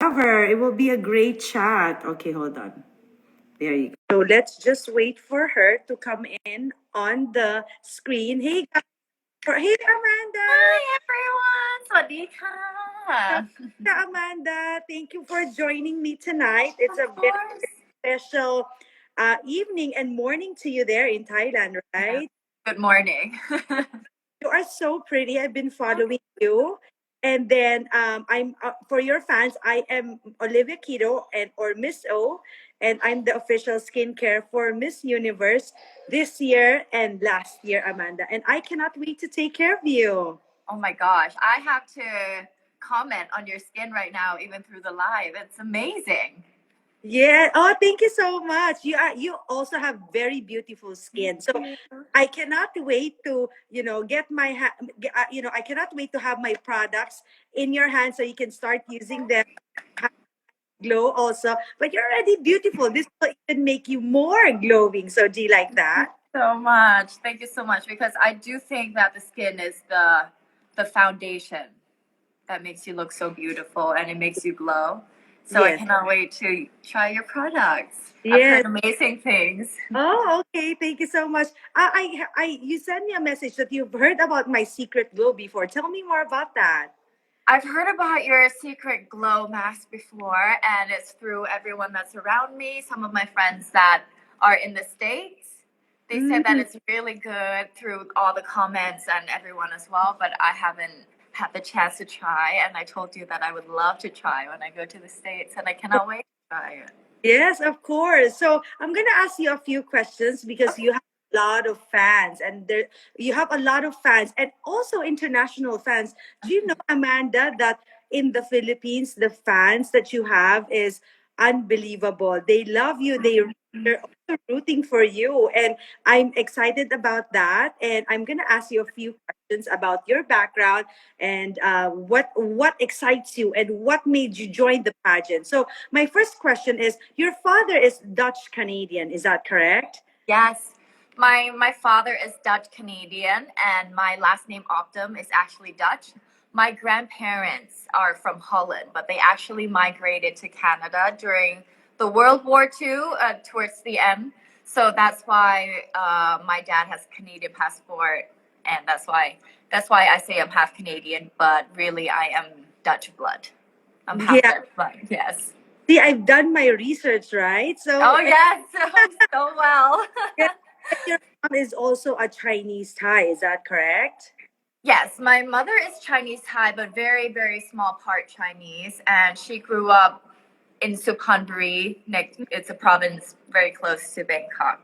Cover. It will be a great chat. Okay, hold on. There you go. So let's just wait for her to come in on the screen. Hey, hey, Amanda. Hi everyone! สวัสดีค่ะ Amanda, thank you for joining me tonight. It's Of a very course. special evening and morning to you there in Thailand, Yes. right? Good morning. You are so pretty. I've been following you. And then I'm for your fans. I am Olivia Quido and or Ms.O, and I'm the official skincare for Miss Universe this year and last year, Amanda. And I cannot wait to take care of you. Oh my gosh, I have to comment on your skin right now, even through the live. It's amazing. Yeah. Oh, thank you so much. You also have very beautiful skin. So Thank you. I cannot wait to get I cannot wait to have my products in your hands so you can start using them. Glow also, but you're already beautiful. This will even make you more glowing. So do you like that? So much. Thank you so much because I do think that the skin is the foundation that makes you look so beautiful and it makes you glow. So I Yes. cannot wait to try your products. I've Yes. heard amazing things. Oh, okay. Thank you so much. You sent me a message that you've heard about my secret glow before. Tell me more about that. I've heard about your secret glow mask before, and it's through everyone that's around me. Some of my friends that are in the States, they said that Mm. it's really good through all the comments and everyone as well, but I haven't had the chance to try, and I told you that I would love to try when I go to the States, and I cannot wait to try it. Yes, of course. So I'm gonna ask you a few questions because Okay. you have a lot of fans, and you have a lot of fans, and also international fans. Do you know, Amanda, that in the Philippines, the fans that you have is unbelievable. They love you. They're also rooting for you, and I'm excited about that. And I'm gonna ask you a few questions about your background and what excites you and what made you join the pageant. So my first question is your father is Dutch Canadian, is that correct? Yes. My father is Dutch Canadian and my last name Obdam is actually Dutch. My grandparents are from Holland, but they actually migrated to Canada during the World War II towards the end. So that's why my dad has Canadian passport, and that's why I say I'm half Canadian, but really I am Dutch blood. I'm half Yeah. Dutch blood. Yes. See, I've done my research, right? So Oh yes, so well. and your mom is also a Chinese Thai, is that correct? Yes, my mother is Chinese Thai, but very, very small part Chinese. And she grew up in Suphanburi. It's a province very close to Bangkok.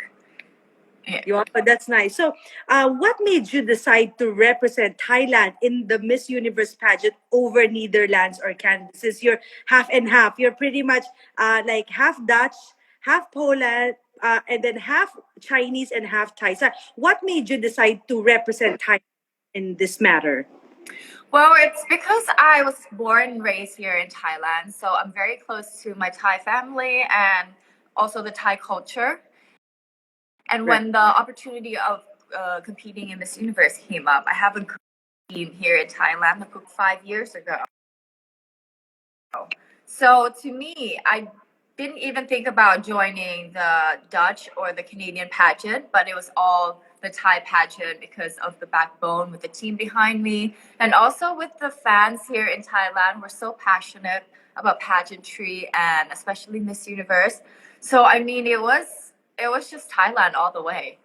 Yeah. That's nice. So, what made you decide to represent Thailand in the Miss Universe pageant over Netherlands or Canada? Since you're half and half, you're pretty much like half Dutch, half Poland, and then half Chinese and half Thai. So, what made you decide to represent Thailand in this matter? Well, it's because I was born and raised here in Thailand. So I'm very close to my Thai family and also the Thai culture. And Right. when the opportunity of competing in Miss Universe came up, I haven't competed here in Thailand 5 years ago. So to me, I didn't even think about joining the Dutch or the Canadian pageant, but it was all the Thai pageant because of the backbone with the team behind me and also with the fans here in Thailand. We're so passionate about pageantry and especially Miss Universe. So I mean, it was just Thailand all the way.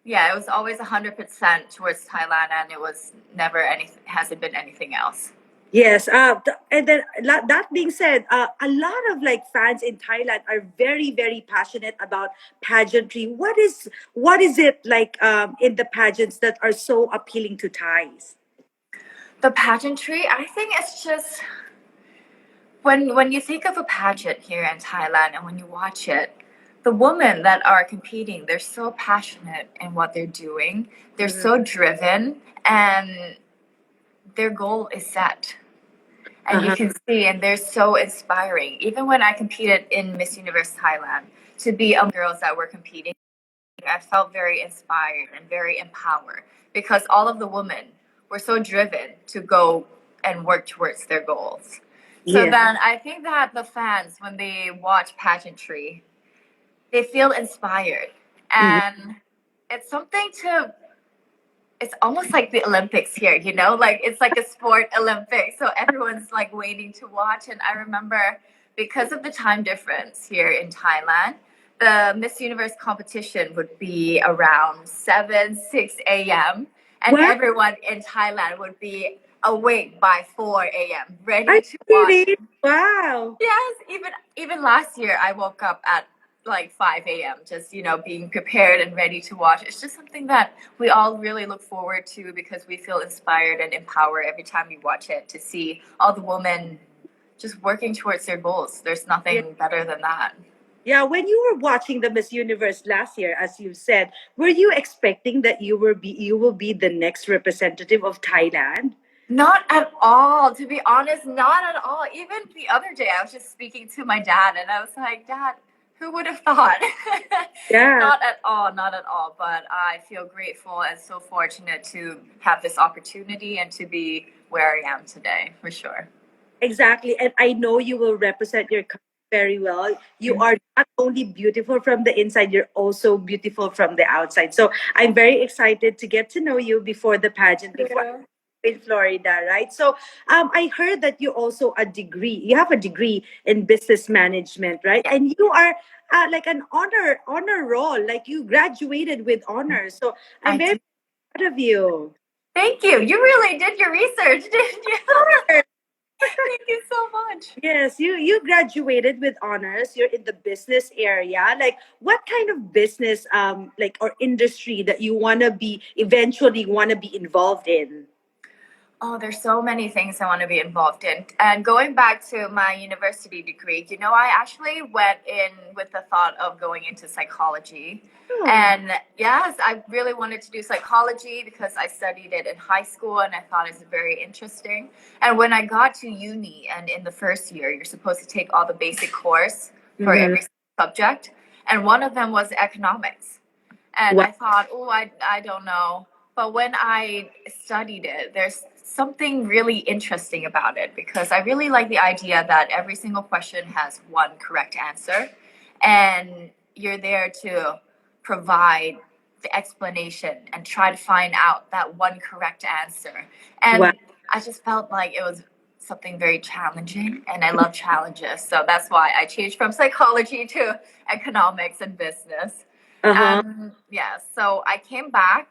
Yeah, it was always 100% towards Thailand, and it was never anything. Hasn't been anything else. Yes, and then that being said, a lot of like fans in Thailand are very, very passionate about pageantry. What is it like in the pageants that are so appealing to Thais? The pageantry, I think it's just when you think of a pageant here in Thailand and when you watch it, the women that are competing, they're so passionate in what they're doing. They're Mhm. so driven and their goal is set. And you Uh-huh. can see, and they're so inspiring. Even when I competed in Miss Universe Thailand, to be among girls that were competing, I felt very inspired and very empowered because all of the women were so driven to go and work towards their goals. So Yes. then I think that the fans, when they watch pageantry, they feel inspired. Mhm. And it's something to, it's almost like the Olympics here, you know? Like it's like a sport Olympics. So everyone's like waiting to watch. And I remember because of the time difference here in Thailand, the Miss Universe competition would be around 7, 6 a.m. And Wow. everyone in Thailand would be awake by 4 a.m., Are ready you to watch. kidding? Wow. Yes, even last year I woke up at like 5 a.m. just, being prepared and ready to watch. It's just something that we all really look forward to because we feel inspired and empowered every time we watch it to see all the women just working towards their goals. There's Yeah. nothing better than that. Yeah, when you were watching the Miss Universe last year, as you said, were you expecting that you will be the next representative of Thailand? Not at all, to be honest, not at all. Even the other day, I was just speaking to my dad and I was like, Dad, who would have thought? Yeah. Not at all, not at all. But I feel grateful and so fortunate to have this opportunity and to be where I am today, for sure. Exactly. And I know you will represent your country very well. You are not only beautiful from the inside, you're also beautiful from the outside. So I'm very excited to get to know you before the pageant, before Yeah. in Florida, right? So I heard that you have a degree in business management, right? Yeah, And you are like an honor roll, like you graduated with honors. So I'm I very do. proud of you. Thank you. You really did your research, didn't you? Sure. Thank you so much. Yes, you graduated with honors. You're in the business area. Like what kind of business like or industry that you wanna be eventually wanna be involved in? Oh, there's so many things I want to be involved in. And going back to my university degree, I actually went in with the thought of going into psychology. Oh. And yes, I really wanted to do psychology because I studied it in high school and I thought it was very interesting. And when I got to uni and in the first year, you're supposed to take all the basic course for Mm-hmm. every subject. And one of them was economics. And Wow. I thought, oh, I don't know. But when I studied it, there's something really interesting about it because I really like the idea that every single question has one correct answer. And you're there to provide the explanation and try to find out that one correct answer. Wow. And I just felt like it was something very challenging and I love challenges. So that's why I changed from psychology to economics and business. Uh-huh. Yeah, so I came back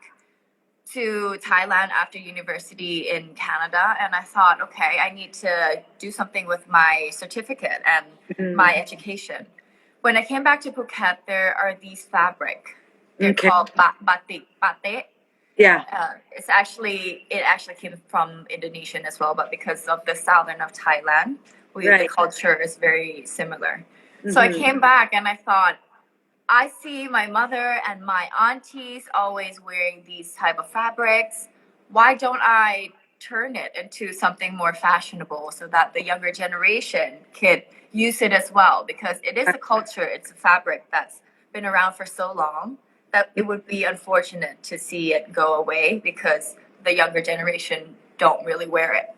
to Thailand after university in Canada, and I thought, okay, I need to do something with my certificate and my Mm. education. When I came back to Phuket, there are these fabric. They're Okay. called batik, batik. Yeah. It actually came from Indonesian as well, but because of the southern of Thailand, the Right. culture is very similar. So I Mm-hmm. came back and I thought, I see my mother and my aunties always wearing these type of fabrics. Why don't I turn it into something more fashionable so that the younger generation could use it as well? Because it is a culture, it's a fabric that's been around for so long that it would be unfortunate to see it go away because the younger generation don't really wear it.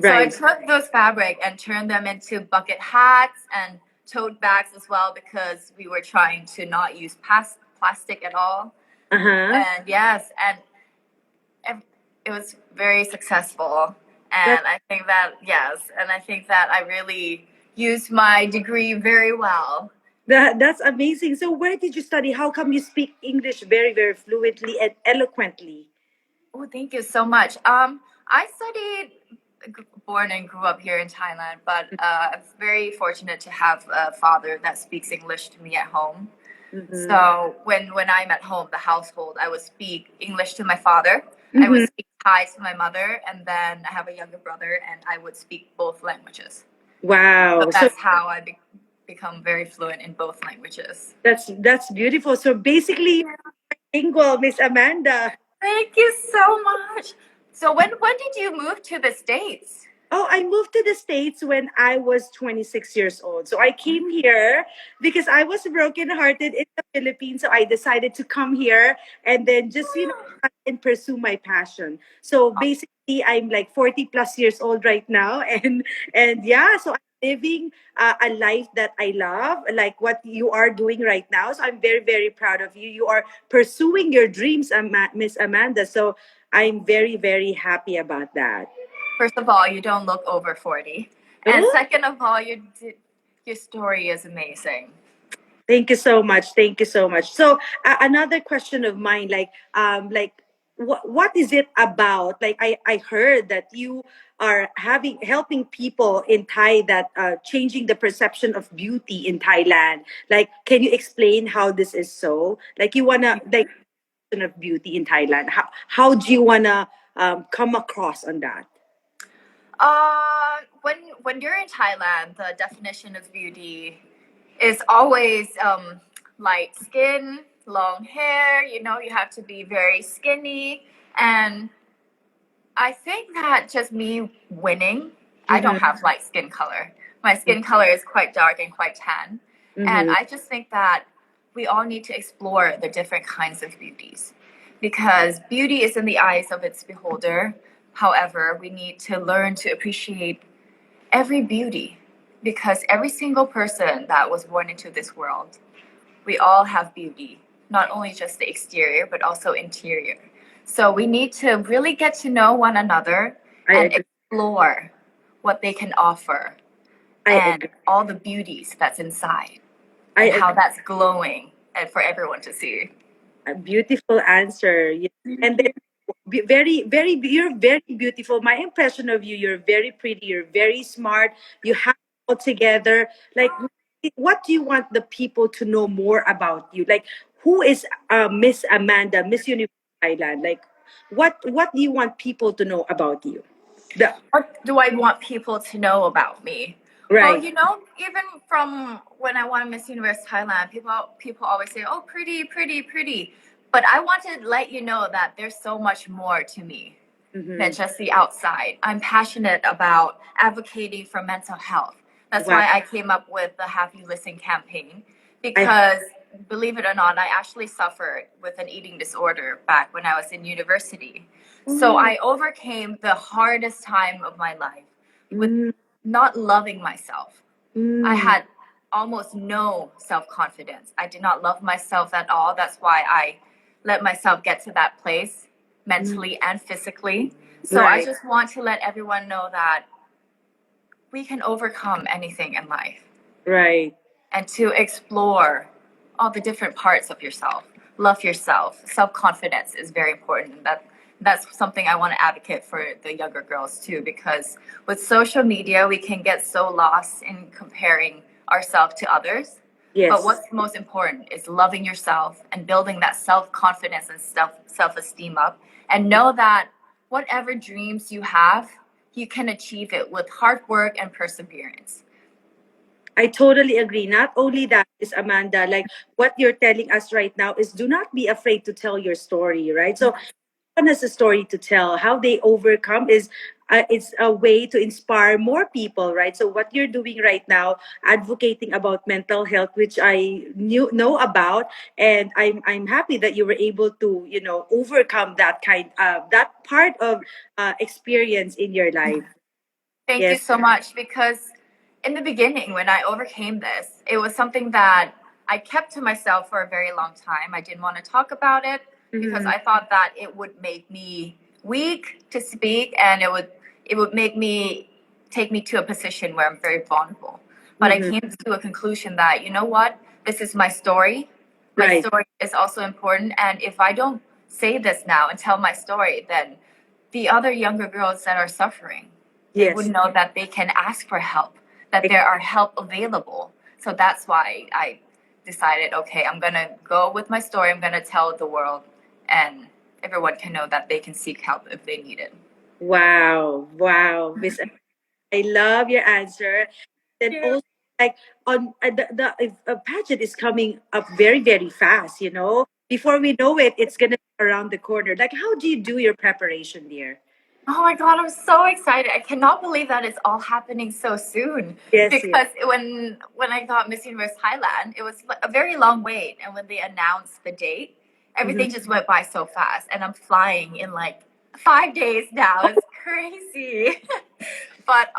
So I Right. took those fabric and turned them into bucket hats and tote bags as well because we were trying to not use plastic at all. Uh-huh. And yes, and it was very successful. That, And I think that, yes, and I think that I really used my degree very well. that's amazing. So where did you study? How come you speak English very, very fluently and eloquently? Oh, thank you so much. I studied, born and grew up here in Thailand, but I'm very fortunate to have a father that speaks English to me at home. Mm-hmm. So when I'm at home, the household, I would speak English to my father. I would Mm-hmm. speak Thai to my mother, and then I have a younger brother, and I would speak both languages. So Wow. So that's how I become very fluent in both languages. that's beautiful. So basically lingual, Miss Amanda. Thank you so much. So when did you move to the States? Oh, I moved to the States when I was 26 years old. So I came here because I was brokenhearted in the Philippines. So I decided to come here and then just, try and pursue my passion. So basically, I'm like 40 plus years old right now, and yeah, so I'm living a life that I love, like what you are doing right now. So I'm very very proud of you. You are pursuing your dreams, Miss Amanda. So I'm very very happy about that. First of all, you don't look over 40. And Oh, second of all, your story is amazing. thank you so much. Thank you so much. So another question of mine, like what is it about? Like I heard that you are having helping people in Thai that changing the perception of beauty in Thailand. Like, can you explain how this is so? Like, you wanna like of beauty in Thailand. How do you wanna come across on that? When you're in Thailand, the definition of beauty is always light skin, long hair. You know, you have to be very skinny, and I think that just me winning. I don't Mm-hmm, have light skin color. My skin color is quite dark and quite tan, and mm-hmm. I just think that we all need to explore the different kinds of beauties because beauty is in the eyes of its beholder. However, we need to learn to appreciate every beauty because every single person that was born into this world, we all have beauty, not only just the exterior but also interior. So we need to really get to know one another I and agree. explore what they can offer I and agree. all the beauties that's inside I and how agree. that's glowing and for everyone to see. A beautiful answer. Yeah. And then very, very, you're very beautiful. My impression of you, you're very pretty, you're very smart, you have it all together. Like, what do you want the people to know more about you? Like, who is Miss Amanda, Miss Universe Thailand? Like, what do you want people to know about you? The What do I want people to know about me? Well, right. you know, even from when I won Miss Universe Thailand, people always say, "Oh, pretty, pretty, pretty," but I want to let you know that there's so much more to me than Mm-hmm. just the outside. I'm passionate about advocating for mental health. That's Wow. why I came up with the Have You Listen campaign I because believe it or not, I actually suffered with an eating disorder back when I was in university. So oh, I overcame the hardest time of my life with mm, not loving myself. I mm, had almost no self confidence. I did not love myself at all. That's why I let myself get to that place mm, mentally and physically. So I right, just want to let everyone know that we can overcome anything in life right. and to explore all the different parts of yourself. Love yourself. Self confidence is very important. And that's something I want to advocate for the younger girls too, because with social media, we can get so lost in comparing ourselves to others. But Yes. what's most important is loving yourself and building that self confidence and self esteem up. And know that whatever dreams you have, you can achieve it with hard work and perseverance. I totally agree. Not only that is Amanda, like what you're telling us right now is do not be afraid to tell your story, right? So everyone has a story to tell. How they overcome is it's a way to inspire more people, right? So what you're doing right now, advocating about mental health, which I know about, and I'm happy that you were able to overcome that part of experience in your life. Thank you Yes. so much because in the beginning, when I overcame this, it was something that I kept to myself for a very long time. I didn't want to talk about it because Mhm. I thought that it would make me weak to speak and it would make me take me to a position where I'm very vulnerable. But I Mhm. came to a conclusion that, you know what? This is my story. My Right. story is also important. And if I don't say this now and tell my story, then the other younger girls that are suffering, they would Yes. know that they can ask for help, that there are help available. So that's why I decided, okay, I'm gonna go with my story. I'm gonna tell the world, and everyone can know that they can seek help if they need it. Wow, wow, Miss, I love your answer. Then Yeah. also, like on the pageant is coming up very very fast. Before we know it, it's gonna be around the corner. Like, how do you do your preparation, dear? Oh my god, I'm so excited. I cannot believe that it's all happening so soon. Yes, yes. Because when I got Miss Universe Thailand, it was a very long wait, and when they announced the date, Mhm. everything just went by so fast, and I'm flying in like 5 days now. It's crazy. But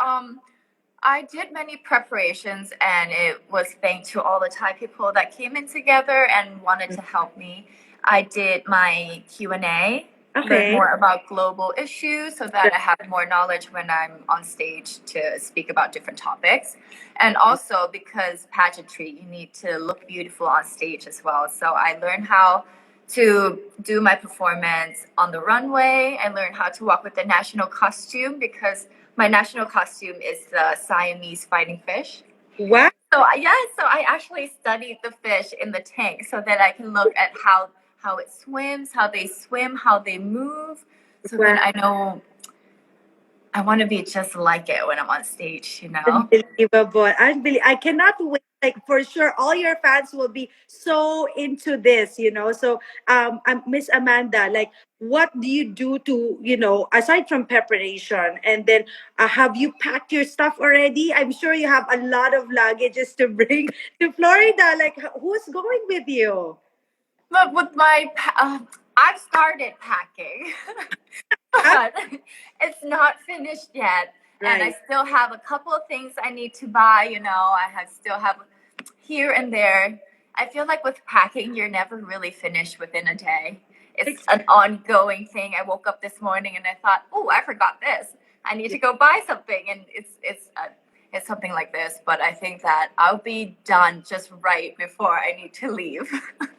I did many preparations, and it was thanks to all the Thai people that came in together and wanted to help me. I did my Q&A, learn Okay. more about global issues so that I have more knowledge when I'm on stage to speak about different topics. And also because pageantry, you need to look beautiful on stage as well. So I learned how to do my performance on the runway. I learned how to walk with the national costume because my national costume is the Siamese fighting fish. Wow. So I actually studied the fish in the tank so that I can look at how it swims, how they swim, how they move. So then Wow. I know I want to be just like it when I'm on stage, you know? Unbelievable. I cannot wait. Like for sure, all your fans will be so into this. So, Miss Amanda, like, what do you do aside from preparation, and then have you packed your stuff already? I'm sure you have a lot of luggages to bring to Florida. Like, who's going with you? But with I've started packing, Ah, but it's not finished yet. And I right. still have a couple of things I need to buy, still have here and there. I feel like with packing, you're never really finished within a day. It's an ongoing thing. I woke up this morning and I thought, oh, I forgot this. I need to go buy something, and it's something like this. But I think that I'll be done just right before I need to leave.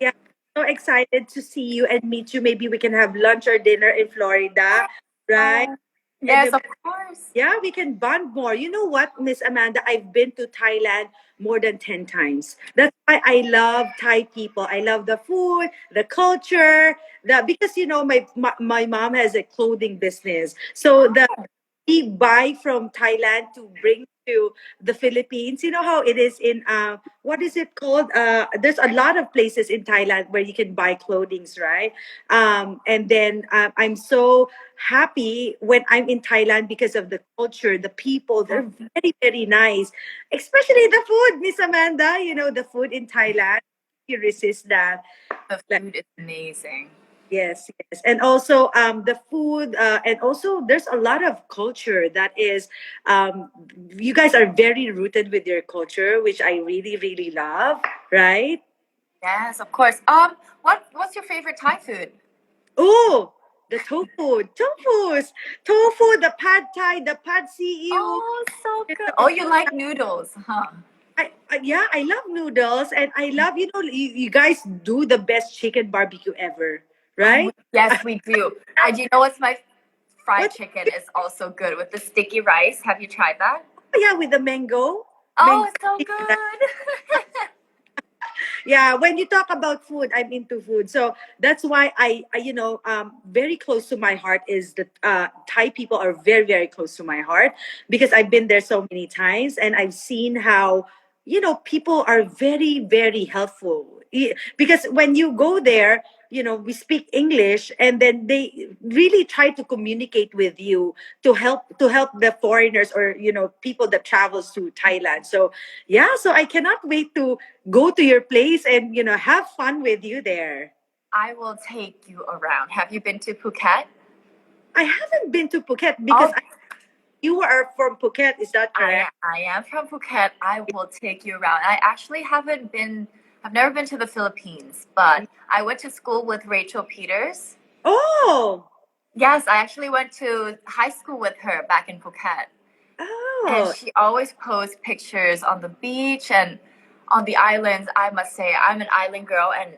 Yeah, so excited to see you and meet you. Maybe we can have lunch or dinner in Florida, right? Oh, And yes, then of course. yeah, we can bond more. You know what, Miss Amanda? I've been to Thailand more than 10 times. That's why I love Thai people. I love the food, the culture, because my mom has a clothing business. So we buy from Thailand to bring to the Philippines. You know how it is in what is it called? There's a lot of places in Thailand where you can buy clothings, right? And then I'm so happy when I'm in Thailand because of the culture, the people. They're very, very nice, especially the food, Miss Amanda. You know the food in Thailand. You resist that. The Like, food is amazing. yes, yes. And also the food, and also there's a lot of culture that is, you guys are very rooted with your culture, which I really, really love, right? Yes, of course. What's your favorite Thai food? Oh, the tofu, the pad thai, the pad see ew. Oh, so You good. Oh, know, you like noodles, huh? yeah, I love noodles, and I love, you guys do the best chicken barbecue ever, Oh, right? yes, we do. I do you know what's my fried What? chicken is also good with the sticky rice. Have you tried that? Yeah, with the mango. Oh, Mango. it's so good. Yeah, when you talk about food, I'm into food. So that's why very close to my heart is that Thai people are very, very close to my heart because I've been there so many times and I've seen how, people are very, very helpful. Because when you go there, we speak English and then they really try to communicate with you to help the foreigners or, people that travels to Thailand. So yeah, so I cannot wait to go to your place and have fun with you there. I will take you around. Have you been to Phuket? I haven't been to Phuket because Oh, you are from Phuket. Is that correct? I am from Phuket. I will take you around. I actually haven't been. I've never been to the Philippines, but I went to school with Rachel Peters. Oh, Yes, I actually went to high school with her back in Phuket. And oh, she always posts pictures on the beach and on the islands. I must say, I'm an island girl, and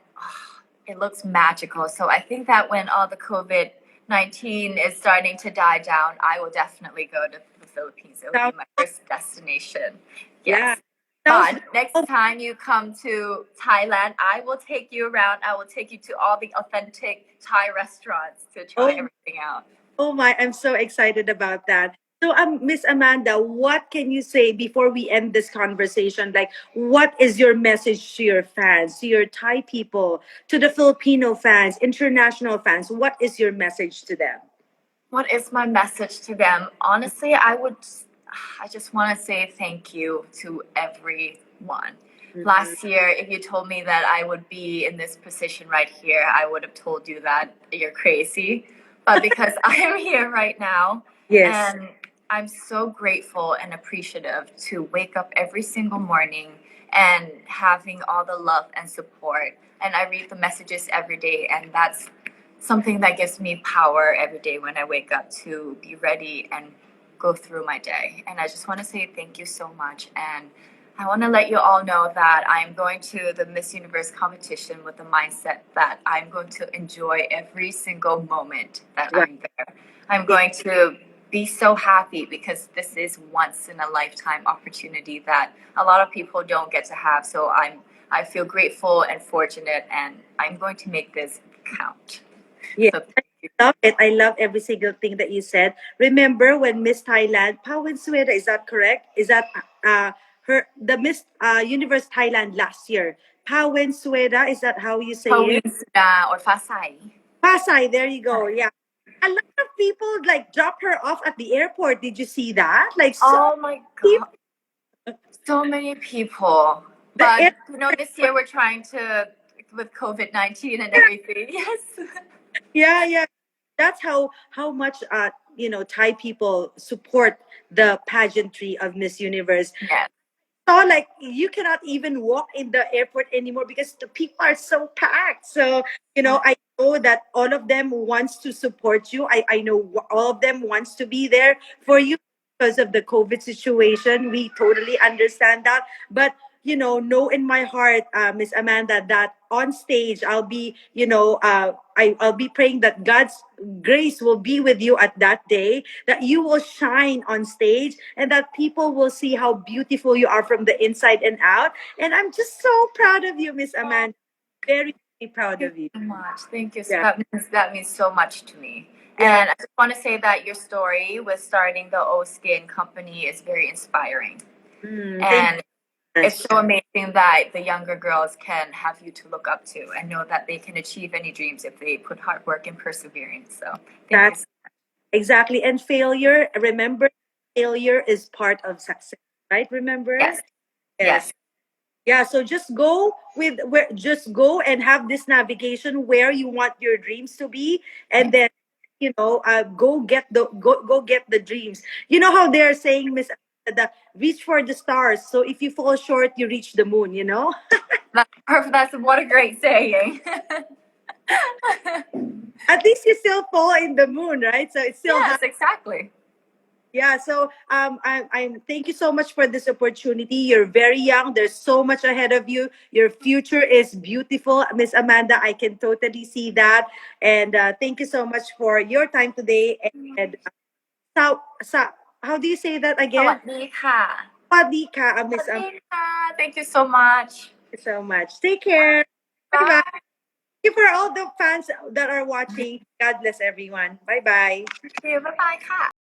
it looks magical. So I think that when all the COVID-19 is starting to die down, I will definitely go to the Philippines. It will be sounds, my first destination. yeah, Yes. sounds. But next time you come to Thailand, I will take you around. I will take you to all the authentic Thai restaurants to try Oh, everything out. oh my! I'm so excited about that. So, Miss Amanda, what can you say before we end this conversation? Like, what is your message to your fans, to your Thai people, to the Filipino fans, international fans? What is your message to them? What is my message to them? Honestly, I just want to say thank you to everyone. Mhm. Last year, if you told me that I would be in this position right here, I would have told you that you're crazy. But because I am here right now, Yes. And I'm so grateful and appreciative to wake up every single morning and having all the love and support. And I read the messages every day, and that's something that gives me power every day when I wake up to be ready and go through my day. And I just want to say thank you so much. And I want to let you all know that I'm going to the Miss Universe competition with the mindset that I'm going to enjoy every single moment that Wow. I'm there. I'm Yeah. going to be so happy because this is once in a lifetime opportunity that a lot of people don't get to have. So I feel grateful and fortunate, and I'm going to make this count. Yeah. So Love it. I love every single thing that you said. Remember when Miss Thailand, Pawensueda, is that correct? Is that her the Miss Universe Thailand last year? Pawensueda, is that how you say it? Pawin Suda or Fasai. Pasay, there you go. Yeah. A lot of people like dropped her off at the airport. Did you see that? Like so Oh my people, god, so many people. the But airport. this year we're trying to with COVID-19 and everything. Yes. Yeah, yeah. That's how much Thai people support the pageantry of Miss Universe. Yes. Saw like you cannot even walk in the airport anymore because the people are so packed. So I know that all of them wants to support you. I know all of them wants to be there for you because of the COVID situation. We totally understand that, but know in my heart, Miss Amanda, that on stage I'll be, I'll be praying that God's grace will be with you at that day, that you will shine on stage, and that people will see how beautiful you are from the inside and out. And I'm just so proud of you, Miss Oh, Amanda. Very, very proud thank of you. you so much. Thank you. Yeah, That means so much to me. yeah. And I just want to say that your story with starting the O Skin company is very inspiring. Thank you And so it's much. so amazing that the younger girls can have you to look up to and know that they can achieve any dreams if they put hard work and perseverance. So thank you. That exactly. And failure, remember, failure is part of success, right? Remember? Yes. Yes. Yes. Yeah, so just go and have this navigation where you want your dreams to be, and then go get the dreams. You know how they're saying, Miss, the reach for the stars. So if you fall short, you reach the moon. That's perfect. That's what a great saying. At least you still fall in the moon, right? So it's still Yes, exactly. Yeah, so I'm thank you so much for this opportunity. You're very young. There's so much ahead of you. Your future is beautiful, Miss Amanda. I can totally see that. And thank you so much for your time today. And how do you say that สวั again? สดีค่ะ Padika, ส Miss วัส Amanda. ดีค่ะ Thank you so much. Thank you so much. Take care. Bye bye. Bye. Thank you for all the fans that are watching. God bless everyone. Bye bye. Thank you. Bye bye ค่ะ